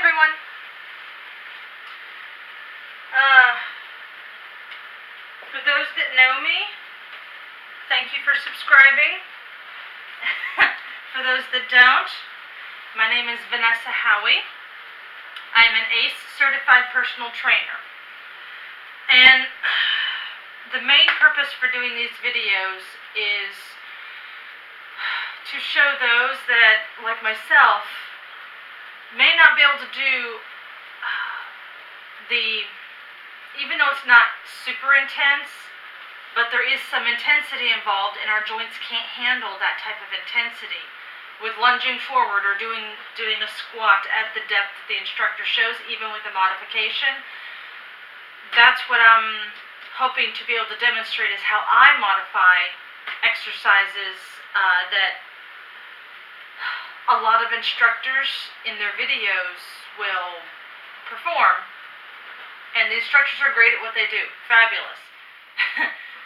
everyone. For those that know me, thank you for subscribing. For those that don't, my name is Vanessa Howie. I'm an ACE certified personal trainer. And the main purpose for doing these videos is to show those that, like myself, may not be able to do even though it's not super intense, but there is some intensity involved, and our joints can't handle that type of intensity. With lunging forward or doing a squat at the depth that the instructor shows, even with a modification, that's what I'm hoping to be able to demonstrate, is how I modify exercises that a lot of instructors in their videos will perform. And the instructors are great at what they do. Fabulous.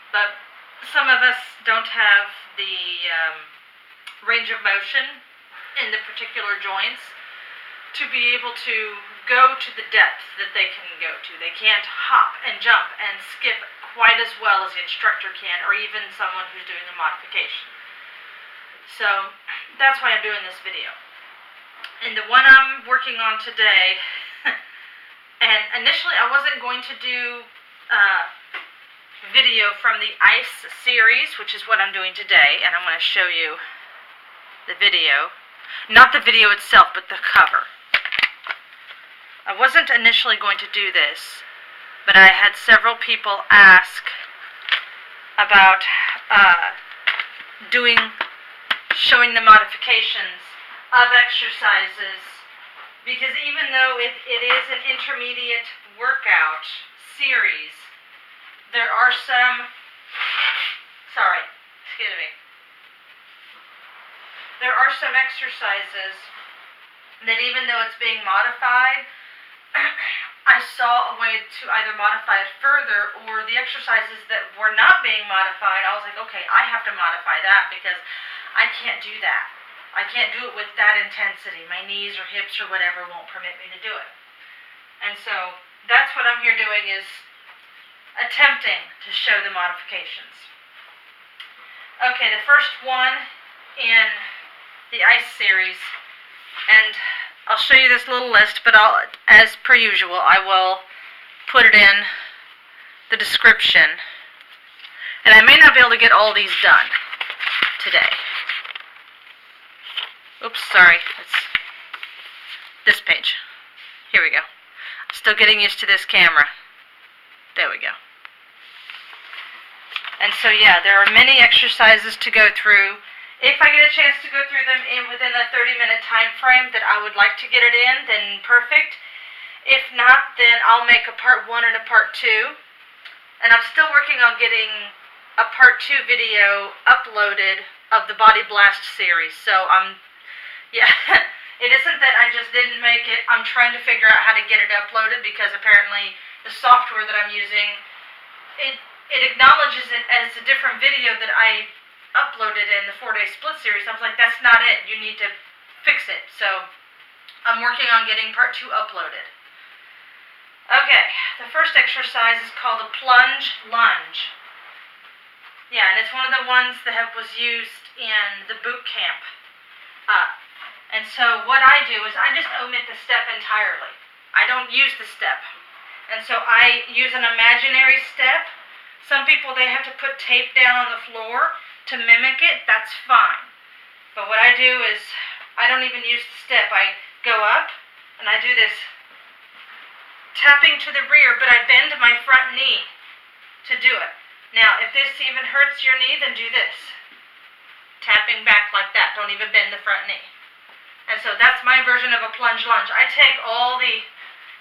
But some of us don't have the range of motion in the particular joints to be able to go to the depth that they can go to. They can't hop and jump and skip quite as well as the instructor can, or even someone who's doing a modification. So that's why I'm doing this video. And the one I'm working on today, and initially I wasn't going to do video from the ICE series, which is what I'm doing today, and I'm going to show you the video. Not the video itself, but the cover. I wasn't initially going to do this, but I had several people ask about showing the modifications of exercises, because even though it is an intermediate workout series, there are some, there are some exercises that, even though it's being modified, I saw a way to either modify it further, or the exercises that were not being modified, I was like, okay, I have to modify that because I can't do that. I can't do it with that intensity. My knees or hips or whatever won't permit me to do it. And so that's what I'm here doing, is attempting to show the modifications. Okay, the first one in the ICE series, and I'll show you this little list, but as per usual, I will put it in the description. And I may not be able to get all these done today. Oops, sorry. It's this page. Here we go. I'm still getting used to this camera. There we go. And so, yeah, there are many exercises to go through. If I get a chance to go through them within a 30-minute time frame that I would like to get it in, then perfect. If not, then I'll make a part 1 and a part 2. And I'm still working on getting a part 2 video uploaded of the Body Blast series. So yeah, it isn't that I just didn't make it. I'm trying to figure out how to get it uploaded, because apparently the software that I'm using, it acknowledges it as a different video that I uploaded in the 4-day split series. I was like, that's not it. You need to fix it. So I'm working on getting part 2 uploaded. Okay, the first exercise is called a Plunge Lunge. Yeah, and it's one of the ones that was used in the boot camp. And so what I do is I just omit the step entirely. I don't use the step. And so I use an imaginary step. Some people, they have to put tape down on the floor to mimic it. That's fine. But what I do is I don't even use the step. I go up and I do this tapping to the rear, but I bend my front knee to do it. Now, if this even hurts your knee, then do this. Tapping back like that. Don't even bend the front knee. And so that's my version of a plunge lunge. I take all the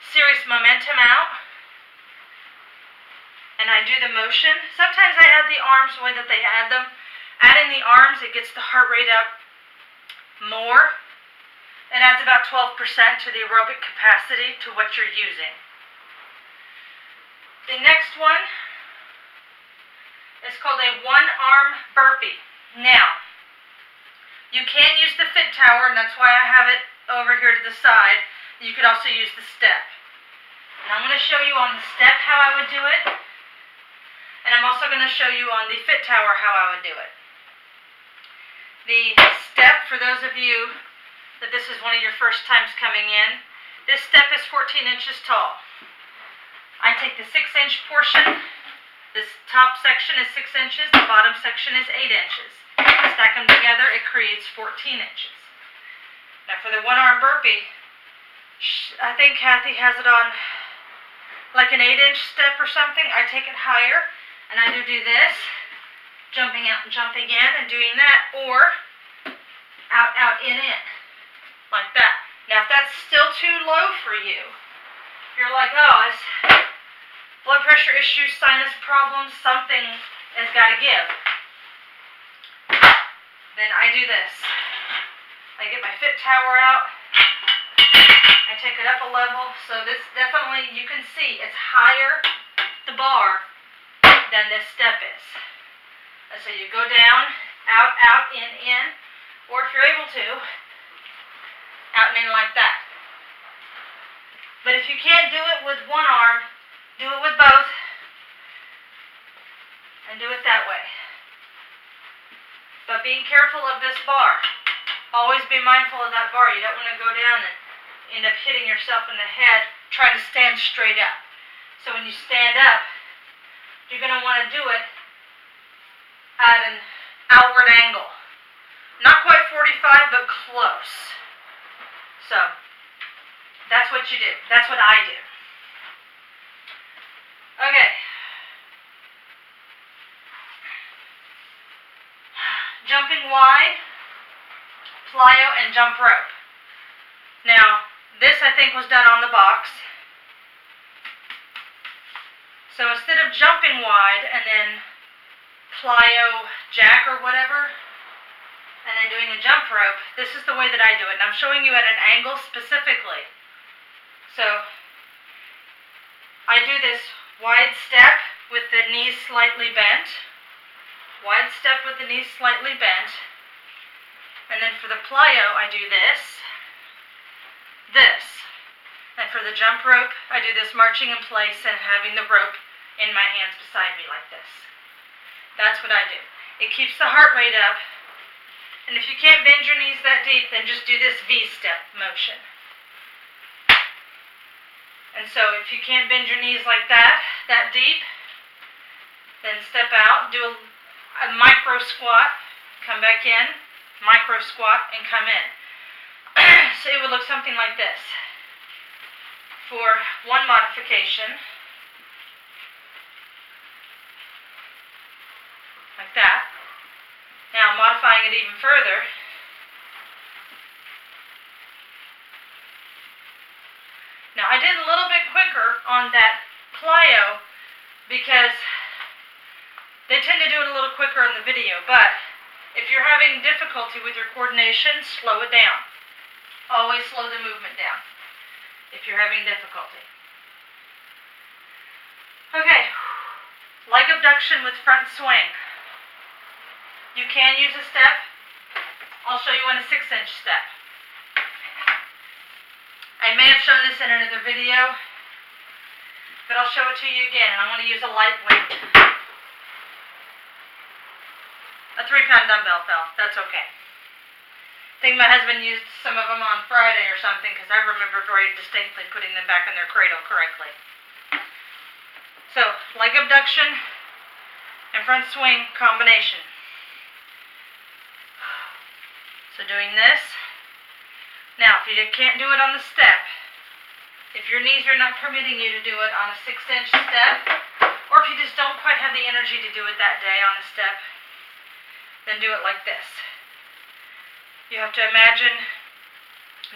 serious momentum out, and I do the motion. Sometimes I add the arms the way that they add them. Adding the arms, it gets the heart rate up more. It adds about 12% to the aerobic capacity to what you're using. The next one is called a one-arm burpee. Now, you can use the fit tower, and that's why I have it over here to the side. You could also use the step. And I'm going to show you on the step how I would do it. And I'm also going to show you on the fit tower how I would do it. The step, for those of you that this is one of your first times coming in, this step is 14 inches tall. I take the 6-inch portion. This top section is 6 inches. The bottom section is 8 inches. Stack them together, it creates 14 inches. Now for the one-arm burpee, I think Kathy has it on like an 8-inch step or something. I take it higher, and I do this, jumping out and jumping in and doing that, or out, out, in, like that. Now if that's still too low for you, you're like, oh, it's blood pressure issues, sinus problems, something has got to give. Then I do this. I get my fit tower out. I take it up a level. So this definitely, you can see, it's higher, the bar, than this step is. And so you go down, out, out, in, or if you're able to, out and in like that. But if you can't do it with one arm, do it with both, and do it that way. But being careful of this bar. Always be mindful of that bar. You don't want to go down and end up hitting yourself in the head trying to stand straight up. So when you stand up, you're going to want to do it at an outward angle. Not quite 45, but close. So that's what you do. That's what I do. Okay. Jumping wide, plyo, and jump rope. Now, this I think was done on the box. So instead of jumping wide and then plyo jack or whatever, and then doing a jump rope, this is the way that I do it. And I'm showing you at an angle specifically. So I do this wide step with the knees slightly bent. Wide step with the knees slightly bent. And then for the plyo, I do this. And for the jump rope, I do this marching in place and having the rope in my hands beside me like this. That's what I do. It keeps the heart rate up. And if you can't bend your knees that deep, then just do this V-step motion. And so if you can't bend your knees like that deep, then step out, do a micro squat, come back in, micro squat, and come in. So it would look something like this. For one modification, like that. Now modifying it even further, now I did a little bit quicker on that plyo because they tend to do it a little quicker in the video, but if you're having difficulty with your coordination, slow it down. Always slow the movement down if you're having difficulty. Okay, leg abduction with front swing. You can use a step. I'll show you on a 6-inch step. I may have shown this in another video, but I'll show it to you again, and I'm going to use a light weight. A 3-pound dumbbell fell. That's okay. I think my husband used some of them on Friday or something because I remember very distinctly putting them back in their cradle correctly. So, leg abduction and front swing combination. So doing this. Now, if you can't do it on the step, if your knees are not permitting you to do it on a 6-inch step, or if you just don't quite have the energy to do it that day on a step, then do it like this. You have to imagine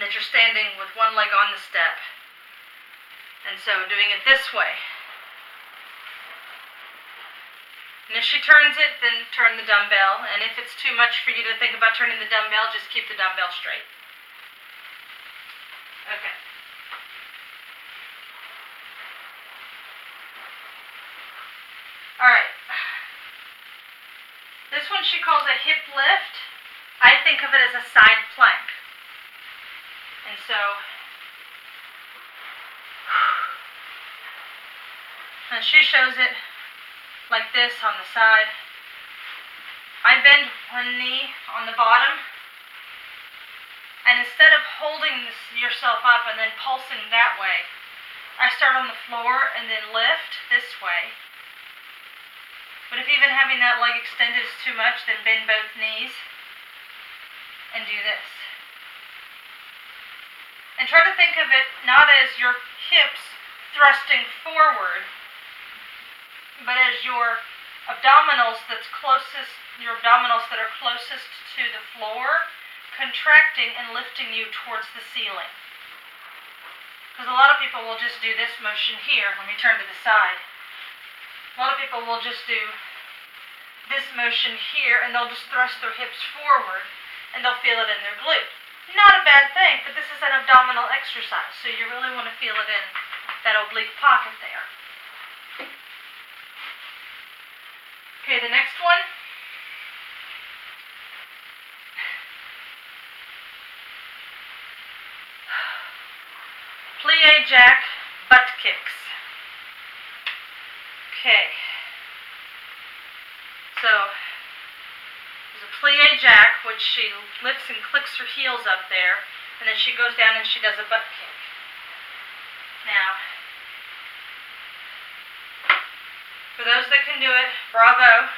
that you're standing with one leg on the step. And so doing it this way. And if she turns it, then turn the dumbbell. And if it's too much for you to think about turning the dumbbell, just keep the dumbbell straight. Okay. Alright. This one she calls a hip lift. I think of it as a side plank. And so when she shows it like this on the side, I bend one knee on the bottom, and instead of holding yourself up and then pulsing that way, I start on the floor and then lift this way. But if even having that leg extended is too much, then bend both knees and do this. And try to think of it not as your hips thrusting forward, but as your abdominals that are closest to the floor contracting and lifting you towards the ceiling. Because a lot of people will just do this motion here. Let me turn to the side. A lot of people will just do this motion here, and they'll just thrust their hips forward, and they'll feel it in their glute. Not a bad thing, but this is an abdominal exercise, so you really want to feel it in that oblique pocket there. Okay, the next one. Plie jack butt kicks. Okay. So, there's a plie jack, which she lifts and clicks her heels up there, and then she goes down and she does a butt kick. Now, for those that can do it, bravo.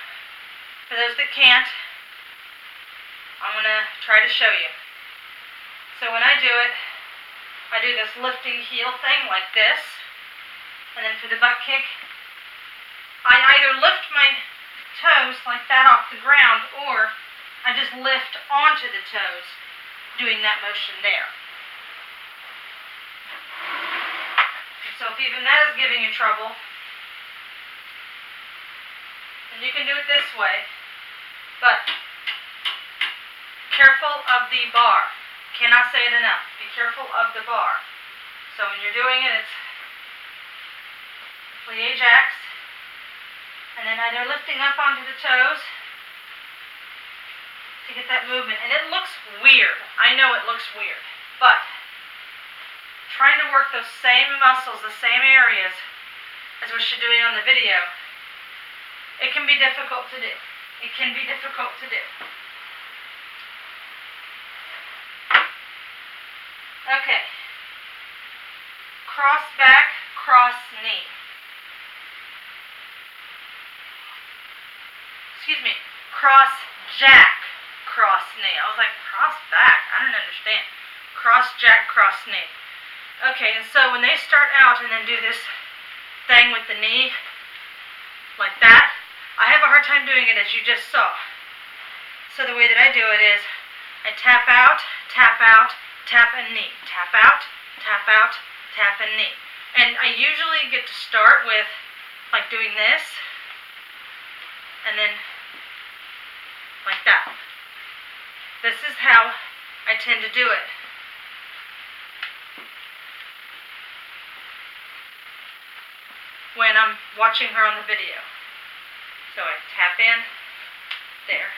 For those that can't, I'm going to try to show you. So when I do it, I do this lifting heel thing like this, and then for the butt kick, I either lift my toes like that off the ground, or I just lift onto the toes, doing that motion there. So if even that is giving you trouble, then you can do it this way, but careful of the bar. Cannot say it enough. Be careful of the bar. So when you're doing it, it's plie jacks, and then either lifting up onto the toes to get that movement. And it looks weird. I know it looks weird, but trying to work those same muscles, the same areas as what you're doing on the video, it can be difficult to do. It can be difficult to do. Okay. Cross back, cross knee. Excuse me. Cross jack, cross knee. I was like, cross back? I don't understand. Cross jack, cross knee. Okay, and so when they start out and then do this thing with the knee, like that, I have a hard time doing it as you just saw. So the way that I do it is, I tap out, tap and knee. Tap out, tap and knee. And I usually get to start with, like doing this, and then like that. This is how I tend to do it. When I'm watching her on the video. So I tap in, there.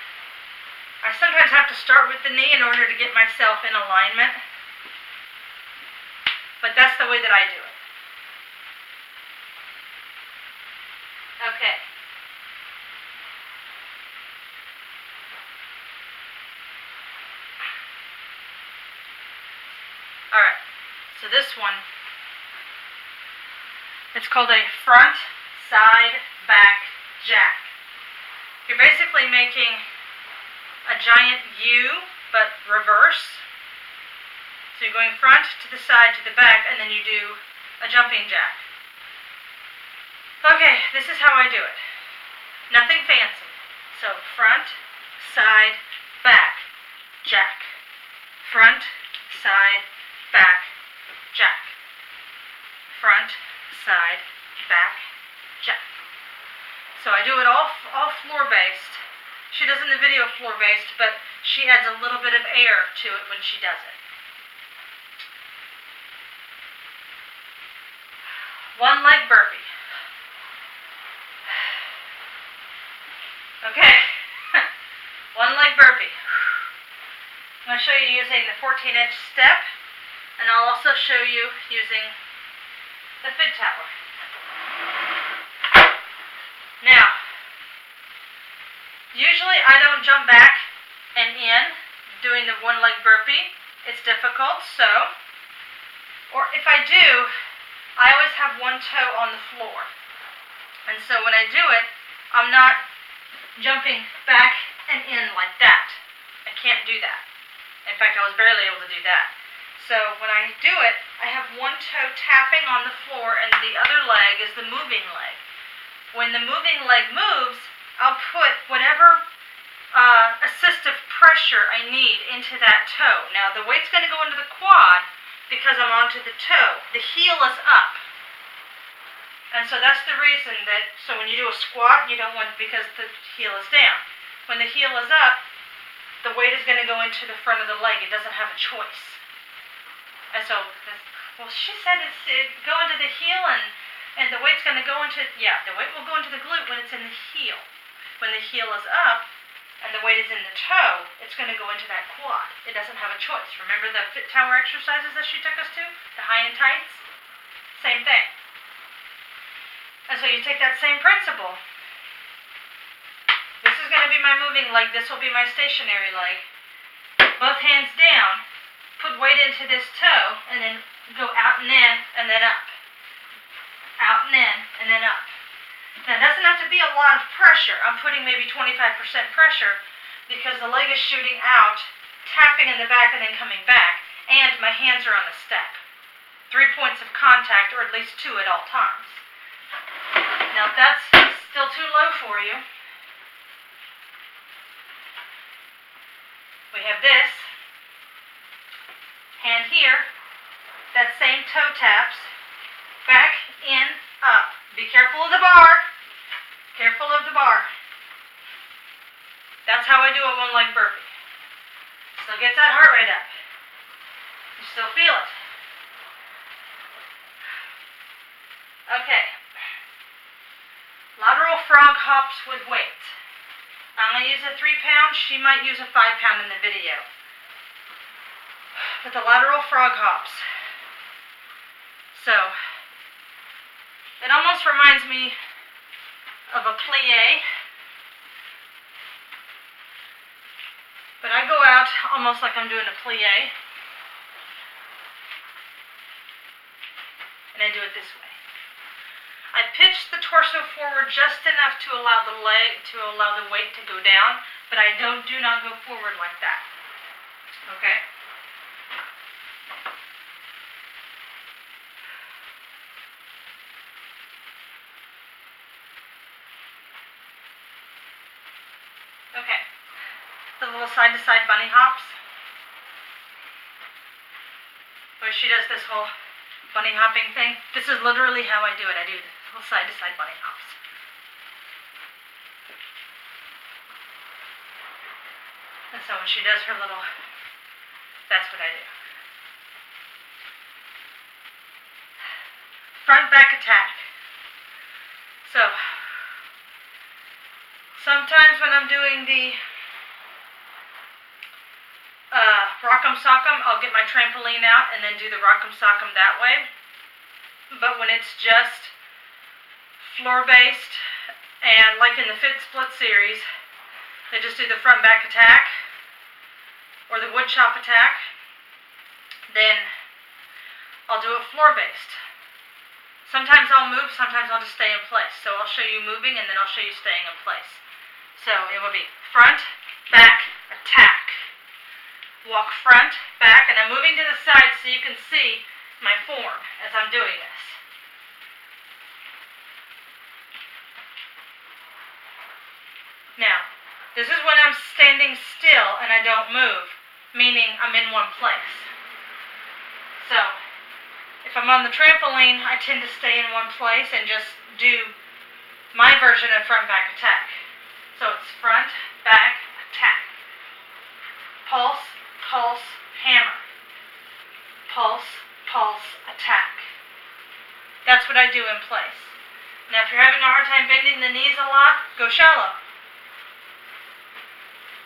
I sometimes have to start with the knee in order to get myself in alignment, but that's the way that I do it. Okay. Alright, so this one, it's called a front, side, back, jack. You're basically making a giant U, but reverse. So you're going front to the side to the back, and then you do a jumping jack. Okay, this is how I do it. Nothing fancy. So front, side, back, jack. Front, side, back, jack. Front, side, back, jack. So I do it all floor-based. She does in the video floor-based, but she adds a little bit of air to it when she does it. One leg burpee. Okay. One leg burpee. I'm going to show you using the 14-inch step, and I'll also show you using the fig tower. Now, usually I don't jump back and in doing the one leg burpee. It's difficult, so, or if I do, I always have one toe on the floor. And so when I do it, I'm not jumping back and in like that. I can't do that. In fact, I was barely able to do that. So when I do it, I have one toe tapping on the floor and the other leg is the moving leg. When the moving leg moves, I'll put whatever assistive pressure I need into that toe. Now the weight's going to go into the quad because I'm onto the toe. The heel is up. And so that's the reason that, so when you do a squat, you don't want, because the heel is down. When the heel is up, the weight is going to go into the front of the leg. It doesn't have a choice. And so, well, she said it's go into the heel and the weight's going to go into, yeah, the weight will go into the glute when it's in the heel. When the heel is up and the weight is in the toe, it's going to go into that quad. It doesn't have a choice. Remember the fit tower exercises that she took us to? The high and tights? Same thing. And so you take that same principle. This is going to be my moving leg. This will be my stationary leg. Both hands down. Put weight into this toe, and then go out and in, and then up. Out and in, and then up. Now, it doesn't have to be a lot of pressure. I'm putting maybe 25% pressure because the leg is shooting out, tapping in the back, and then coming back. And my hands are on the step. 3 points of contact, or at least 2 at all times. Now, if that's still too low for you, we have this. Hand here, that same toe taps, back, in, up. Be careful of the bar. Careful of the bar. That's how I do a one leg burpee. Still gets that heart rate up. You still feel it. Okay. Lateral frog hops with weight. I'm going to use a 3-pound. She might use a 5-pound in the video. But the lateral frog hops. So, it almost reminds me of a plie. But I go out almost like I'm doing a plie. And I do it this way. I pitch the torso forward just enough to allow the weight to go down, but I do not go forward like that. Okay? Okay. The little side-to-side bunny hops. Where she does this whole bunny hopping thing. This is literally how I do it. I do this little side-to-side bunny hops. And so when she does her little, that's what I do. Front back attack. So, sometimes when I'm doing the rock'em sock'em, I'll get my trampoline out and then do the rock'em sock'em that way. But when it's just floor-based, and like in the Fit Split series, they just do the front back attack or the wood chop attack, then I'll do it floor-based. Sometimes I'll move, sometimes I'll just stay in place. So I'll show you moving and then I'll show you staying in place. So it will be front, back, attack. Walk front, back, and I'm moving to the side so you can see my form as I'm doing this. Now, this is when I'm standing still and I don't move, meaning I'm in one place. So, if I'm on the trampoline, I tend to stay in one place and just do my version of front, back, attack. So it's front, back, attack. Pulse, pulse, hammer. Pulse, pulse, attack. That's what I do in place. Now if you're having a hard time bending the knees a lot, go shallow.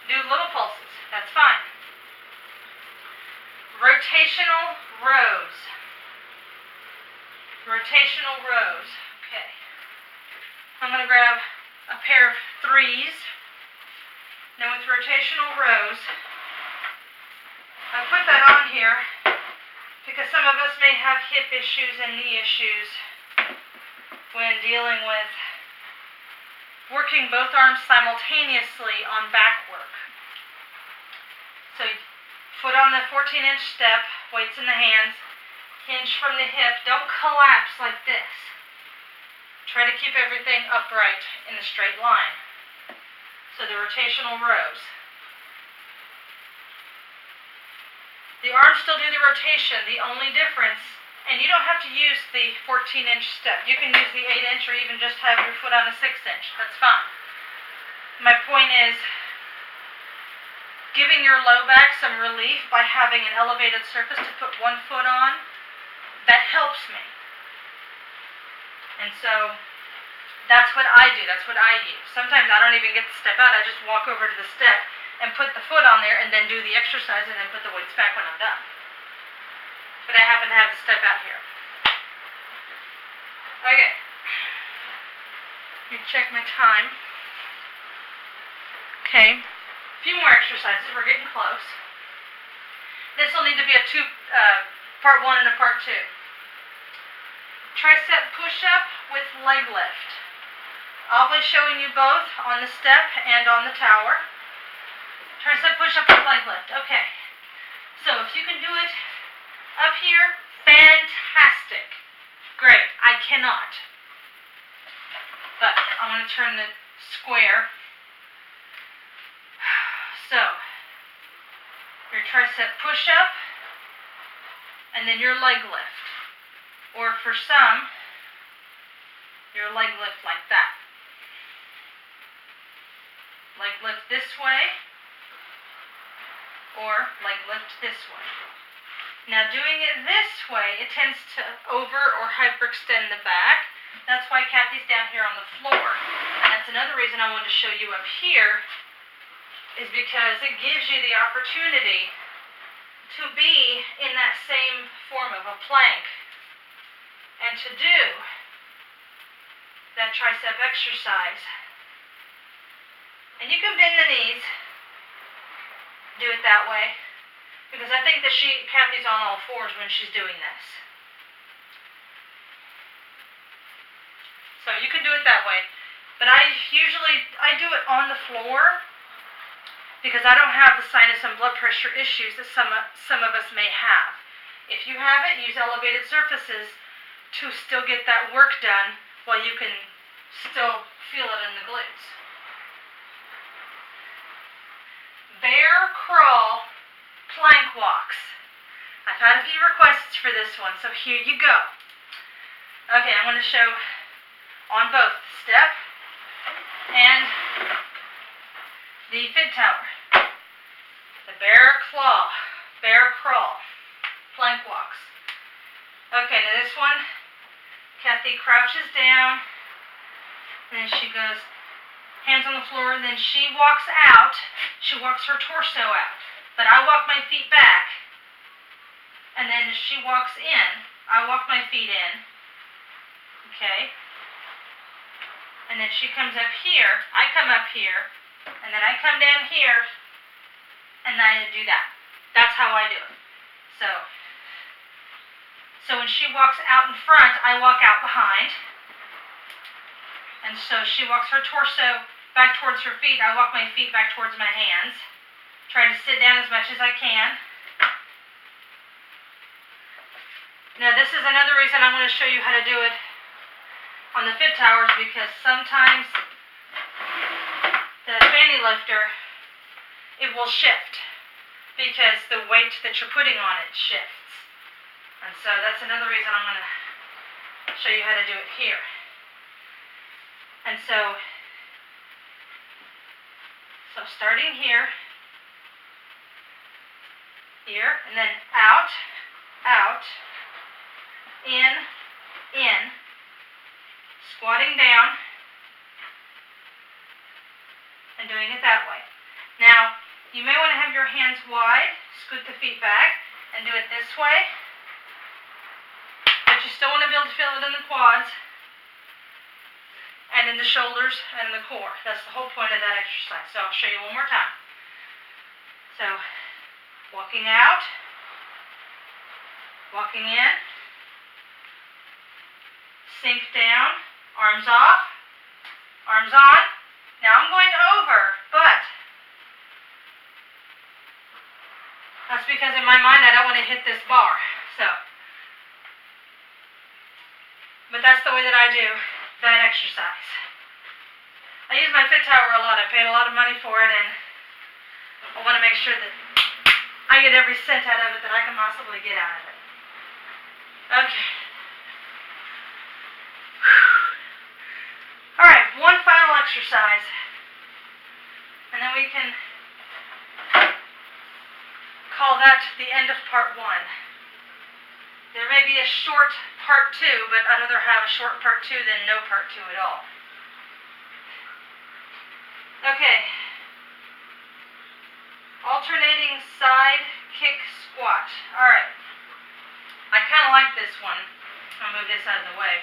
Do little pulses. That's fine. Rotational rows. Rotational rows. Okay. I'm going to grab a pair of 3s. Now with rotational rows, I put that on here because some of us may have hip issues and knee issues when dealing with working both arms simultaneously on back work. So foot on the 14-inch step, weights in the hands, hinge from the hip. Don't collapse like this. Try to keep everything upright in a straight line. So the rotational rows. The arms still do the rotation. The only difference, and you don't have to use the 14-inch step. You can use the 8-inch or even just have your foot on a 6-inch. That's fine. My point is giving your low back some relief by having an elevated surface to put one foot on. That helps me. And so that's what I do. That's what I use. Sometimes I don't even get the step out. I just walk over to the step and put the foot on there and then do the exercise and then put the weights back when I'm done. But I happen to have the step out here. Okay. Let me check my time. Okay. A few more exercises. We're getting close. This will need to be a part 1 and a part 2. Tricep push-up with leg lift. I'll be showing you both on the step and on the tower. Tricep push-up with leg lift. Okay. So if you can do it up here, fantastic. Great. I cannot. But I'm going to turn the square. So, your tricep push-up, and then your leg lift. Or for some, your leg lift like that. Leg lift this way, or leg lift this way. Now doing it this way, it tends to over or hyperextend the back. That's why Kathy's down here on the floor. And that's another reason I wanted to show you up here, is because it gives you the opportunity to be in that same form of a plank and to do that tricep exercise. And you can bend the knees, do it that way, because I think that Kathy's on all fours when she's doing this. So you can do it that way. But I do it on the floor because I don't have the sinus and blood pressure issues that some of us may have. If you have it, use elevated surfaces to still get that work done while you can still feel it in the glutes. Bear crawl plank walks. I've had a few requests for this one, so here you go. Okay, I'm going to show on both the step and the fit tower. The bear crawl plank walks. Okay, now this one, Kathy crouches down, and then she goes hands on the floor, and then she walks out. She walks her torso out. But I walk my feet back, and then she walks in. I walk my feet in. Okay? And then she comes up here. I come up here, and then I come down here, and then I do that. That's how I do it. So when she walks out in front, I walk out behind. And so she walks her torso back towards her feet. I walk my feet back towards my hands. Trying to sit down as much as I can. Now this is another reason I'm going to show you how to do it on the fit towers, because sometimes the fanny lifter, it will shift because the weight that you're putting on it shifts. And so that's another reason I'm going to show you how to do it here. And so starting here, and then out, in, squatting down, and doing it that way. Now, you may want to have your hands wide, scoot the feet back, and do it this way, but you still want to be able to feel it in the quads. and in the shoulders and in the core. That's the whole point of that exercise. So I'll show you one more time. So walking out, walking in, sink down, arms off, arms on. Now I'm going over, but that's because in my mind I don't want to hit this bar. But that's the way that I do that exercise. I use my Fit Tower a lot. I paid a lot of money for it, and I want to make sure that I get every cent out of it that I can possibly get out of it. Okay. Alright, one final exercise. And then we can call that the end of part 1. There may be a short part 2, but I'd rather have a short part 2 than no part 2 at all. Okay. Alternating side kick squat. Alright. I kind of like this one. I'll move this out of the way.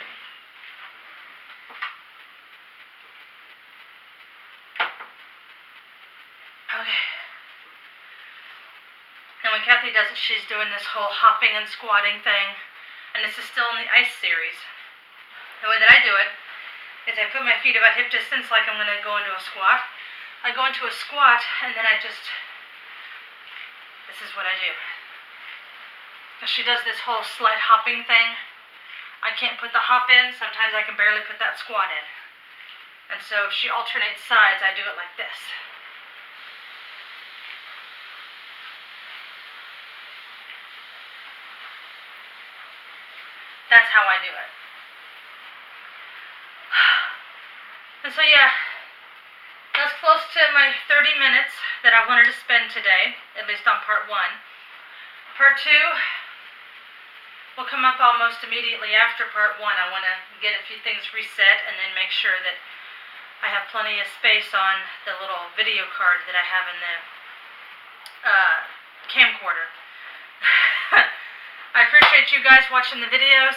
Okay. And when Kathy does it, she's doing this whole hopping and squatting thing. And this is still in the ice series. The way that I do it is I put my feet about hip distance like I'm going to go into a squat. I go into a squat and then this is what I do. She does this whole slight hopping thing. I can't put the hop in. Sometimes I can barely put that squat in. And so if she alternates sides, I do it like this. That's how I do it. And so yeah, that's close to my 30 minutes that I wanted to spend today, at least on part 1. Part 2 will come up almost immediately after part 1. I want to get a few things reset and then make sure that I have plenty of space on the little video card that I have in the camcorder. I appreciate you guys watching the videos.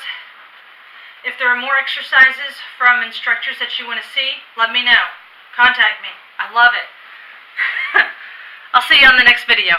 If there are more exercises from instructors that you want to see, let me know. Contact me. I love it. I'll see you on the next video.